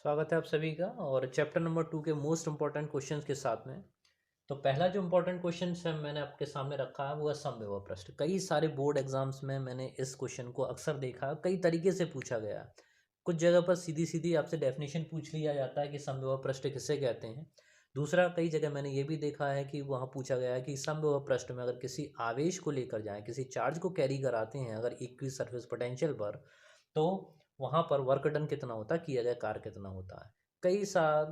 स्वागत है आप सभी का और चैप्टर नंबर 2 के मोस्ट इम्पॉर्टेंट क्वेश्चंस के साथ में। तो पहला जो इम्पोर्टेंट क्वेश्चन है मैंने आपके सामने रखा है वो है समविभव प्रश्न। कई सारे बोर्ड एग्जाम्स में मैंने इस क्वेश्चन को अक्सर देखा, कई तरीके से पूछा गया है। कुछ जगह पर सीधी सीधी आपसे डेफिनेशन पूछ लिया जाता है कि समविभव प्रश्न किसे कहते हैं। दूसरा, कई जगह मैंने ये भी देखा है कि वहाँ पूछा गया है कि समविभव प्रश्न में अगर किसी आवेश को लेकर जाएं, किसी चार्ज को कैरी कराते हैं अगर इक्वी सरफेस पोटेंशियल पर, तो वहाँ पर वर्क डन कितना होता है, किया गया कार्य कितना होता है। कई साल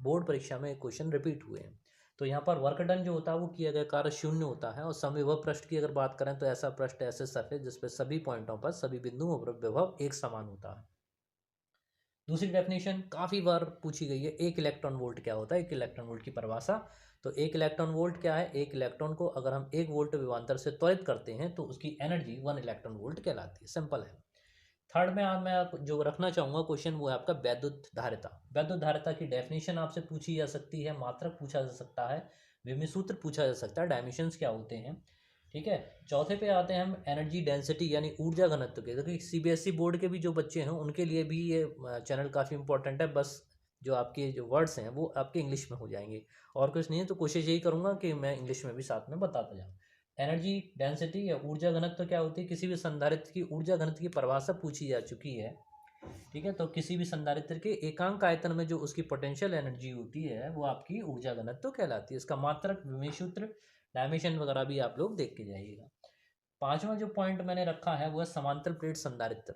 बोर्ड परीक्षा में क्वेश्चन रिपीट हुए हैं। तो यहाँ पर वर्क डन जो होता है वो किया गया कार्य शून्य होता है। और समविभव पृष्ठ की अगर बात करें तो ऐसा पृष्ठ, ऐसे सरफेस जिसपे सभी पॉइंटों पर, सभी बिंदुओं पर विभव एक समान होता है। दूसरी डेफिनेशन काफ़ी बार पूछी गई है, एक इलेक्ट्रॉन वोल्ट क्या होता है, एक इलेक्ट्रॉन वोल्ट की परिभाषा। तो एक इलेक्ट्रॉन वोल्ट क्या है, एक इलेक्ट्रॉन को अगर हम 1 वोल्ट विभवांतर से त्वरित करते हैं तो उसकी एनर्जी 1 इलेक्ट्रॉन वोल्ट कहलाती है। सिंपल है। थर्ड में आज मैं जो रखना चाहूँगा क्वेश्चन वो है आपका वैद्युत धारिता। वैद्युत धारिता की डेफिनेशन आपसे पूछी जा सकती है, मात्रक पूछा जा सकता है, विभव सूत्र पूछा जा सकता है, डायमेंशंस क्या होते हैं। ठीक है। चौथे पे आते हैं हम एनर्जी डेंसिटी यानी ऊर्जा घनत्व के। देखिए सीबीएसई बोर्ड के भी जो बच्चे हैं उनके लिए भी ये चैनल काफ़ी इंपॉर्टेंट है। बस जो आपके जो वर्ड्स हैं वो आपके इंग्लिश में हो जाएंगे और कुछ नहीं है। तो कोशिश यही करूँगा कि मैं इंग्लिश में भी साथ में बताता जाऊँ। एनर्जी डेंसिटी या ऊर्जा घनत्व क्या होती है, किसी भी संधारित्र की ऊर्जा घनत्व की परिभाषा पूछी जा चुकी है। ठीक है। तो किसी भी संधारित्र के एकांक आयतन में जो उसकी पोटेंशियल एनर्जी होती है वो आपकी ऊर्जा घनत्व कहलाती है। इसका मात्रक, विमेय सूत्र, डायमेंशन वगैरह भी आप लोग देख के जाइएगा। पांचवा जो पॉइंट मैंने रखा है वो है समांतर प्लेट संधारित्र।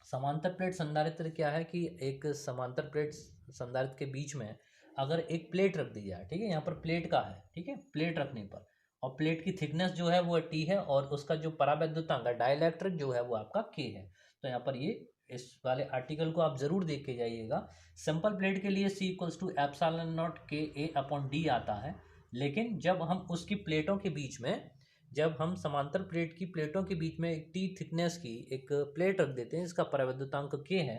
समांतर प्लेट संधारित्र क्या है कि एक समांतर प्लेट संधारित्र के बीच में अगर एक प्लेट रख दी जाए, ठीक है, यहाँ पर प्लेट का है, ठीक है, प्लेट रखने पर, और प्लेट की थिकनेस जो है वो टी है और उसका जो परावैद्युतांक है डाइलेक्ट्रिक जो है वो आपका के है। तो यहाँ पर ये इस वाले आर्टिकल को आप जरूर देख के जाइएगा। सिंपल प्लेट के लिए C equals to epsilon naught k a upon D आता है। लेकिन जब हम उसकी प्लेटों के बीच में, जब हम समांतर प्लेट की प्लेटों के बीच में एक टी थिकनेस की एक प्लेट रख देते हैं जिसका परावैद्युतांक के है,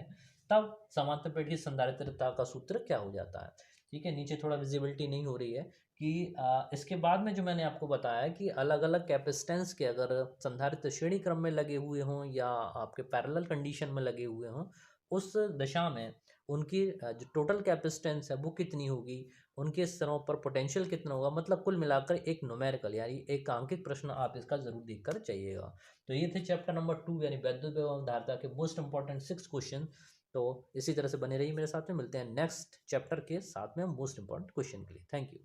तब समांतर प्लेट की संधारित्रता का सूत्र क्या हो जाता है। ठीक है। नीचे थोड़ा विजिबिलिटी नहीं हो रही है कि इसके बाद में जो मैंने आपको बताया कि अलग अलग कैपेसिटेंस के अगर संधारित्र श्रेणी क्रम में लगे हुए हों या आपके पैरेलल कंडीशन में लगे हुए हों, उस दशा में उनकी जो टोटल कैपेसिटेंस है वो कितनी होगी, उनके स्तरों पर पोटेंशियल कितना होगा। मतलब कुल मिलाकर एक न्यूमेरिकल यानी एक अंकित प्रश्न आप इसका जरूर देख कर चाहिएगा। तो ये थे चैप्टर नंबर 2 यानी वैद्युत एवं धारिता के मोस्ट इंपॉर्टेंट 6 क्वेश्चन। तो इसी तरह से बने रहिए मेरे साथ में, मिलते हैं नेक्स्ट चैप्टर के साथ में मोस्ट इंपॉर्टेंट क्वेश्चन के लिए। Thank you.